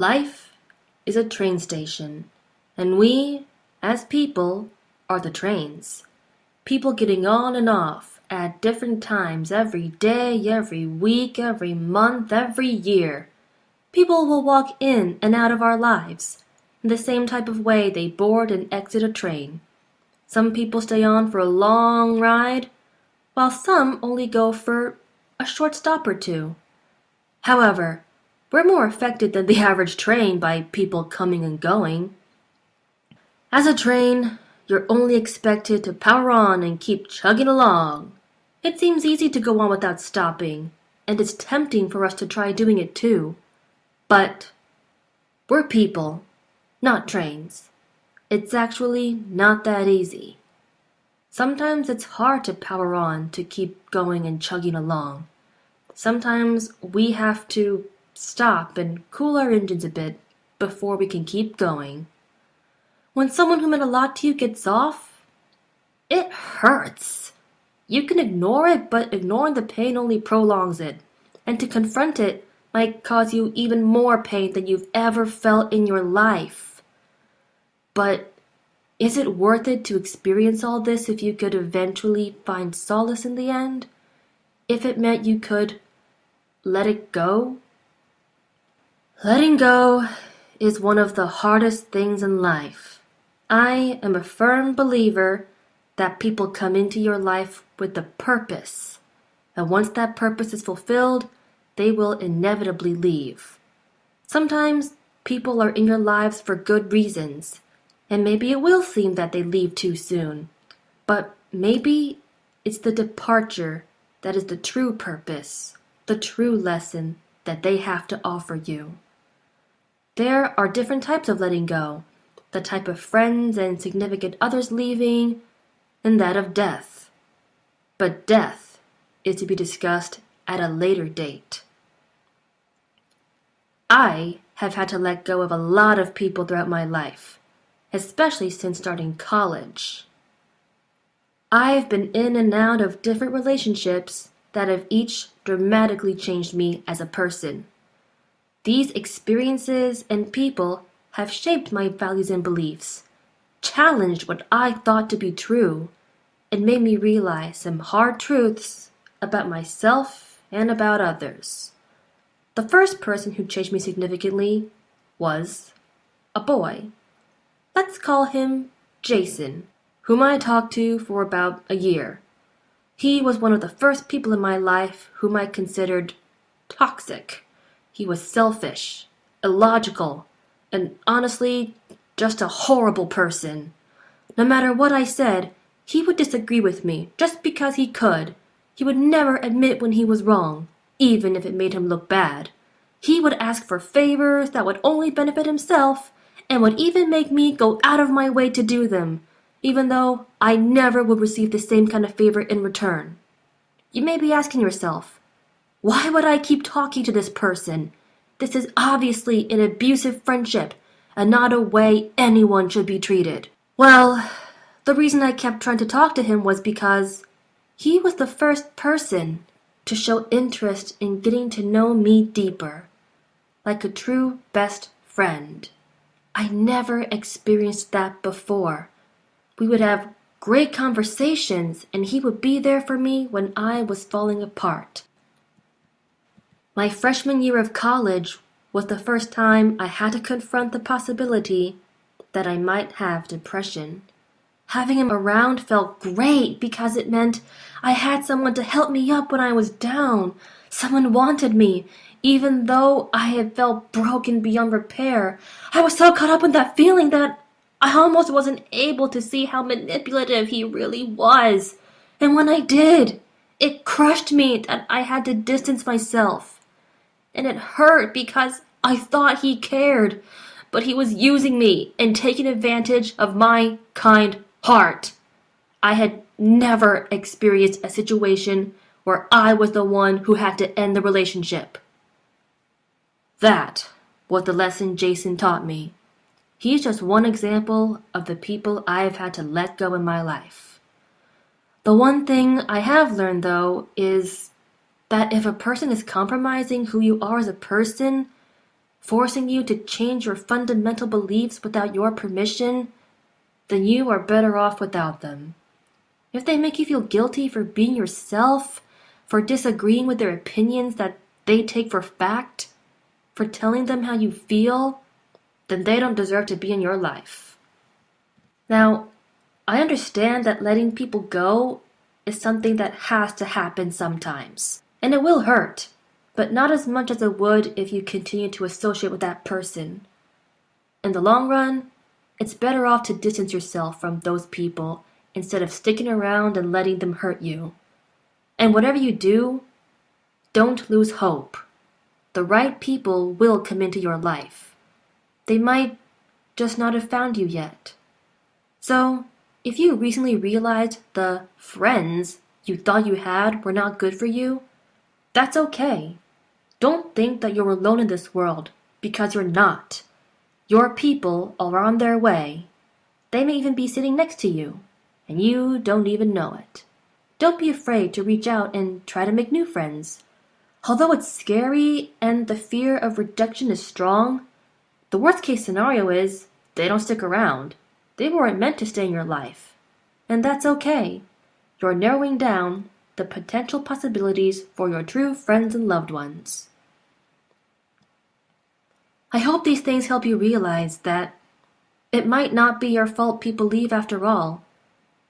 Life is a train station, and we, as people, are the trains. People getting on and off at different times every day, every week, every month, every year. People will walk in and out of our lives in the same type of way they board and exit a train. Some people stay on for a long ride, while some only go for a short stop or two. However, we're more affected than the average train by people coming and going. As a train, you're only expected to power on and keep chugging along. It seems easy to go on without stopping, and it's tempting for us to try doing it too. But we're people, not trains. It's actually not that easy. Sometimes it's hard to power on to keep going and chugging along. Sometimes we have to stop and cool our engines a bit before we can keep going. When someone who meant a lot to you gets off, it hurts. You can ignore it, but ignoring the pain only prolongs it, and to confront it might cause you even more pain than you've ever felt in your life. But is it worth it to experience all this if you could eventually find solace in the end? If it meant you could let it go? Letting go is one of the hardest things in life. I am a firm believer that people come into your life with a purpose, and once that purpose is fulfilled, they will inevitably leave. Sometimes people are in your lives for good reasons, and maybe it will seem that they leave too soon, but maybe it's the departure that is the true purpose, the true lesson that they have to offer you. There are different types of letting go, the type of friends and significant others leaving, and that of death. But death is to be discussed at a later date. I have had to let go of a lot of people throughout my life, especially since starting college. I've been in and out of different relationships that have each dramatically changed me as a person. These experiences and people have shaped my values and beliefs, challenged what I thought to be true, and made me realize some hard truths about myself and about others. The first person who changed me significantly was a boy. Let's call him Jason, whom I talked to for about a year. He was one of the first people in my life whom I considered toxic. He was selfish, illogical, and honestly, just a horrible person. No matter what I said, he would disagree with me just because he could. He would never admit when he was wrong, even if it made him look bad. He would ask for favors that would only benefit himself, and would even make me go out of my way to do them, even though I never would receive the same kind of favor in return. You may be asking yourself, why would I keep talking to this person? This is obviously an abusive friendship, and not a way anyone should be treated. Well, the reason I kept trying to talk to him was because he was the first person to show interest in getting to know me deeper, like a true best friend. I never experienced that before. We would have great conversations, and he would be there for me when I was falling apart. My freshman year of college was the first time I had to confront the possibility that I might have depression. Having him around felt great because it meant I had someone to help me up when I was down. Someone wanted me, even though I had felt broken beyond repair. I was so caught up in that feeling that I almost wasn't able to see how manipulative he really was. And when I did, it crushed me that I had to distance myself. And it hurt because I thought he cared, but he was using me and taking advantage of my kind heart. I had never experienced a situation where I was the one who had to end the relationship. That was the lesson Jason taught me. He's just one example of the people I've had to let go in my life. The one thing I have learned, though, is that if a person is compromising who you are as a person, forcing you to change your fundamental beliefs without your permission, then you are better off without them. If they make you feel guilty for being yourself, for disagreeing with their opinions that they take for fact, for telling them how you feel, then they don't deserve to be in your life. Now, I understand that letting people go is something that has to happen sometimes, and it will hurt, but not as much as it would if you continue to associate with that person. In the long run, it's better off to distance yourself from those people instead of sticking around and letting them hurt you. And whatever you do, don't lose hope. The right people will come into your life. They might just not have found you yet. So, if you recently realized the friends you thought you had were not good for you, that's okay. Don't think that you're alone in this world, because you're not. Your people are on their way. They may even be sitting next to you, and you don't even know it. Don't be afraid to reach out and try to make new friends. Although it's scary and the fear of rejection is strong, the worst case scenario is they don't stick around. They weren't meant to stay in your life. And that's okay. You're narrowing down the potential possibilities for your true friends and loved ones. I hope these things help you realize that it might not be your fault people leave after all.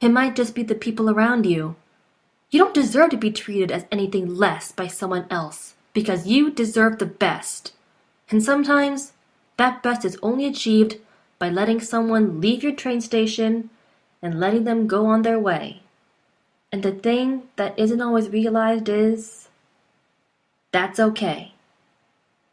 It might just be the people around you. You don't deserve to be treated as anything less by someone else because you deserve the best. And sometimes that best is only achieved by letting someone leave your train station and letting them go on their way. And the thing that isn't always realized is that's okay.